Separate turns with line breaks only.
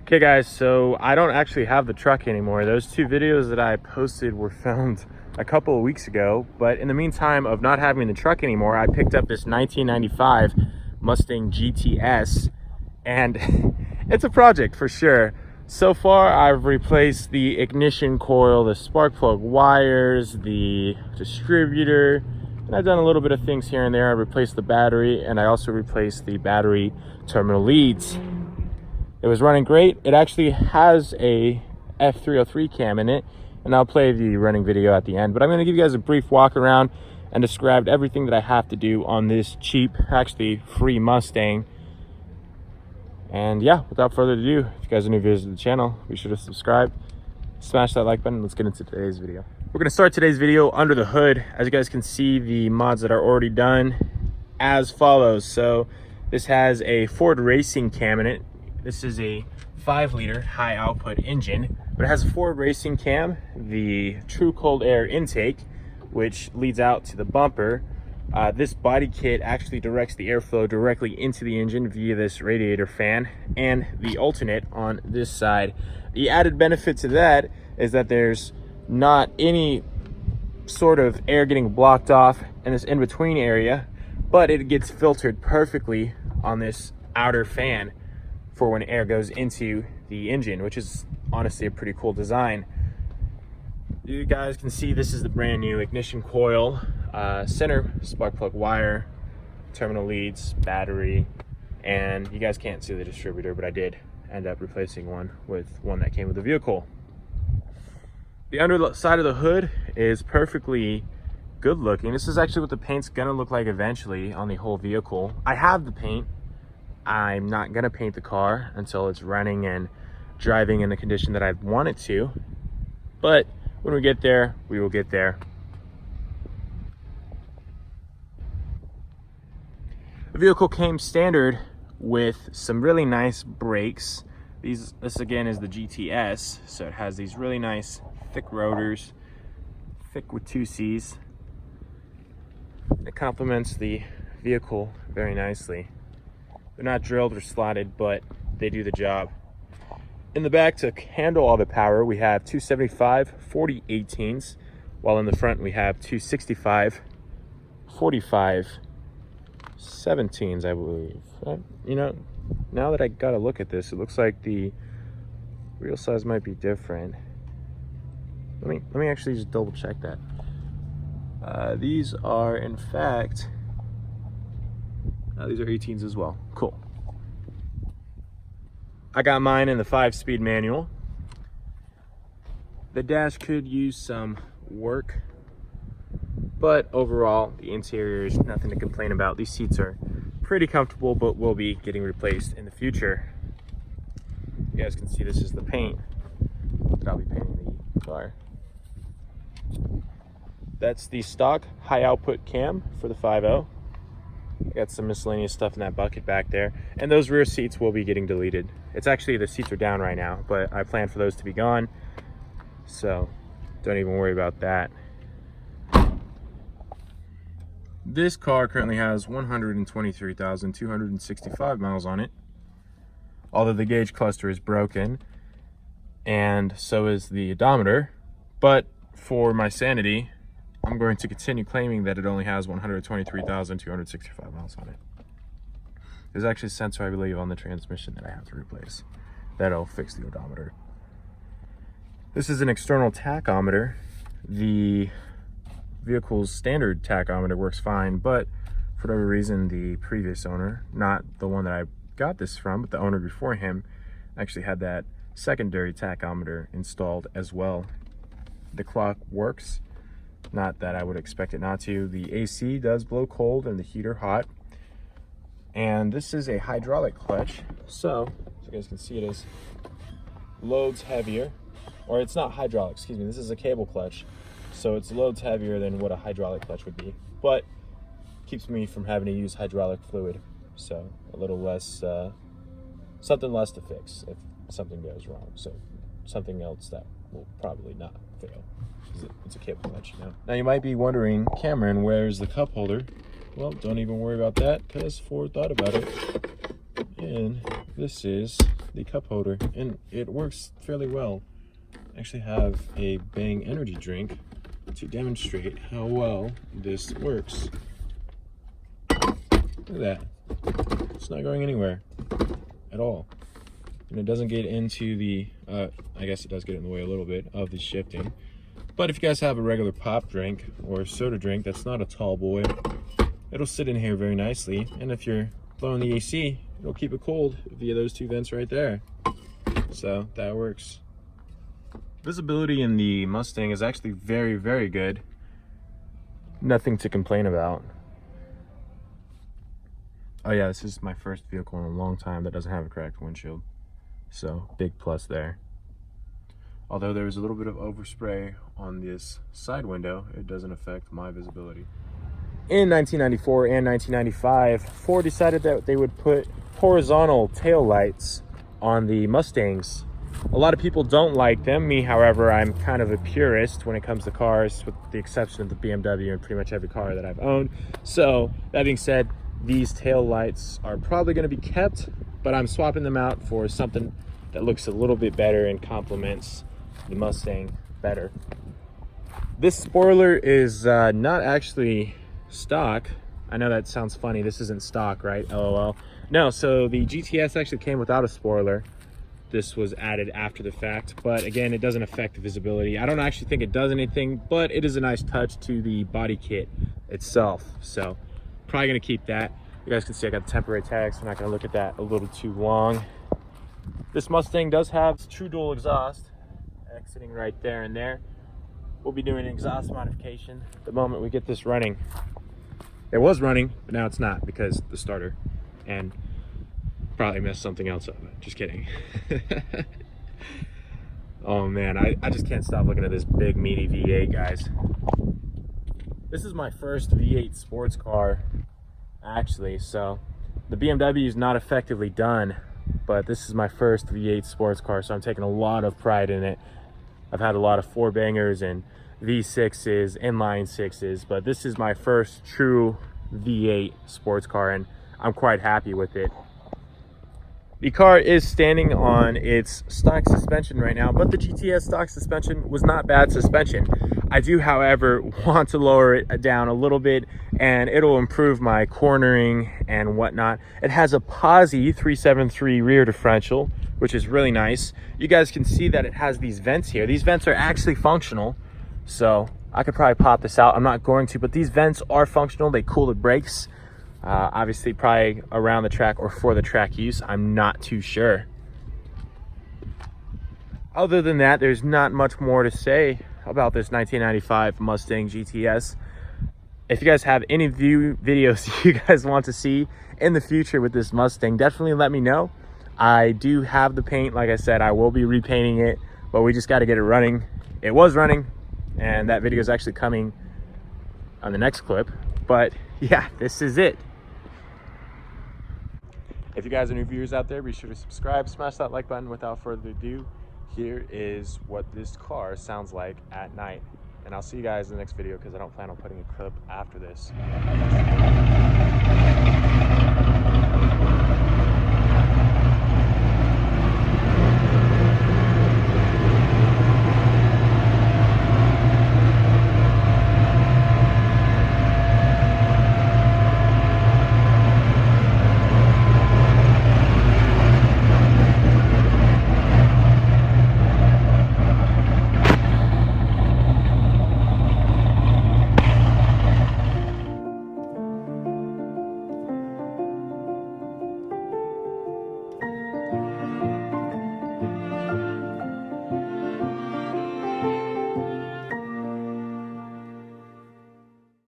Okay guys, so I don't actually have the truck anymore. Those two videos that I posted were filmed a couple of weeks ago, but in the meantime of not having the truck anymore, I picked up this 1995 Mustang GTS, and it's a project for sure. So far I've replaced the ignition coil, the spark plug wires, the distributor, and I've done a little bit of things here and there. I replaced the battery, and I also replaced the battery terminal leads. It was running great. It actually has a F303 cam in it, and I'll play the running video at the end. But I'm going to give you guys a brief walk around and describe everything that I have to do on this cheap, actually free Mustang. And yeah, without further ado, if you guys are new viewers to the channel, be sure to subscribe, smash that like button. Let's get into today's video. We're going to start today's video under the hood. As you guys can see, the mods that are already done as follows. So this has a Ford Racing cam in it. This is a 5-liter high output engine, but it has a Ford Racing cam, the true cold air intake, which leads out to the bumper. This body kit actually directs the airflow directly into the engine via this radiator fan and the alternate on this side. The added benefit to that is that there's not any sort of air getting blocked off in this in-between area, but it gets filtered perfectly on this outer fan for when air goes into the engine, which is honestly a pretty cool design. You guys can see this is the brand new ignition coil, center spark plug wire, terminal leads, battery, and you guys can't see the distributor, but I did end up replacing one with one that came with the vehicle. The underside of the hood is perfectly good looking. This is actually what the paint's gonna look like eventually on the whole vehicle. I have the paint. I'm not gonna paint the car until it's running and driving in the condition that I want it to, but when we get there, we will get there. The vehicle came standard with some really nice brakes. This again is the GTS, so it has these really nice thick rotors, thick with 2 C's. It complements the vehicle very nicely. They're not drilled or slotted, but they do the job. In the back, to handle all the power, we have 275 40/18s, while in the front we have 265 45/17s, I believe. You know, now that I got to look at this, it looks like the wheel size might be different. Let me actually just double check that. These are in fact, these are 18s as well. Cool. I got mine in the 5-speed manual. The dash could use some work, but overall the interior is nothing to complain about. These seats are pretty comfortable, but will be getting replaced in the future. You guys can see this is the paint that I'll be painting the car. That's the stock high output cam for the 5.0. I got some miscellaneous stuff in that bucket back there, and those rear seats will be getting deleted. It's actually, the seats are down right now, but I plan for those to be gone, so don't even worry about that. This car currently has 123,265 miles on it, although the gauge cluster is broken, and so is the odometer. But for my sanity, I'm going to continue claiming that it only has 123,265 miles on it. There's actually a sensor, I believe, on the transmission that I have to replace. That'll fix the odometer. This is an external tachometer. The vehicle's standard tachometer works fine, but for whatever reason, the previous owner, not the one that I got this from, but the owner before him, actually had that secondary tachometer installed as well. The clock works. Not that I would expect it not to. The AC does blow cold and the heater hot. And this is a hydraulic clutch. So, as you guys can see, it is loads heavier. Or it's not hydraulic, excuse me. This is a cable clutch. So it's loads heavier than what a hydraulic clutch would be. But keeps me from having to use hydraulic fluid. So a little less, something less to fix if something goes wrong. So something else that will probably not fail. It's a cable clutch, you know. Now you might be wondering, Cameron, where's the cup holder? Well, don't even worry about that, because Ford thought about it. And this is the cup holder, and it works fairly well. I actually have a Bang energy drink to demonstrate how well this works. Look at that. It's not going anywhere at all. And it doesn't get into the, I guess it does get in the way a little bit of the shifting. But if you guys have a regular pop drink or soda drink that's not a tall boy, it'll sit in here very nicely. And if you're blowing the AC, it'll keep it cold via those two vents right there. So that works. Visibility in the Mustang is actually very, very good. Nothing to complain about. Oh yeah, this is my first vehicle in a long time that doesn't have a cracked windshield. So, big plus there. Although there was a little bit of overspray on this side window, it doesn't affect my visibility. In 1994 and 1995, Ford decided that they would put horizontal tail lights on the Mustangs. A lot of people don't like them. Me, however, I'm kind of a purist when it comes to cars, with the exception of the BMW and pretty much every car that I've owned. So, that being said, these tail lights are probably going to be kept, but I'm swapping them out for something that looks a little bit better and complements the Mustang better. This spoiler is not actually stock. I know that sounds funny. This isn't stock, right? LOL. No, so the GTS actually came without a spoiler. This was added after the fact, but again, it doesn't affect the visibility. I don't actually think it does anything, but it is a nice touch to the body kit itself. So probably gonna keep that. You guys can see I got the temporary tags. We're not gonna look at that a little too long. This Mustang does have true dual exhaust exiting right there and there. We'll be doing an exhaust modification the moment we get this running. It was running, but now it's not because the starter, and probably messed something else up. Just kidding. Oh man, I just can't stop looking at this big meaty V8, guys. This is my first V8 sports car, actually, so the BMW is not effectively done, but this is my first V8 sports car, so I'm taking a lot of pride in it. I've had a lot of four bangers and V6s, inline sixes, but this is my first true V8 sports car, and I'm quite happy with it. The car is standing on its stock suspension right now, but the GTS stock suspension was not bad suspension. I do, however, want to lower it down a little bit, and it'll improve my cornering and whatnot. It has a Posi 373 rear differential, which is really nice. You guys can see that it has these vents here. These vents are actually functional, so I could probably pop this out. I'm not going to, but these vents are functional. They cool the brakes. Obviously probably around the track or for the track use, I'm not too sure. Other than that, there's not much more to say about this 1995 Mustang GTS. If you guys have any videos you guys want to see in the future with this Mustang, definitely let me know. I do have the paint. Like I said, I will be repainting it, but we just got to get it running. It was running, and that video is actually coming on the next clip. But yeah, this is it. If you guys are new viewers out there, be sure to subscribe, smash that like button. Without further ado, here is what this car sounds like at night. And I'll see you guys in the next video because I don't plan on putting a clip after this.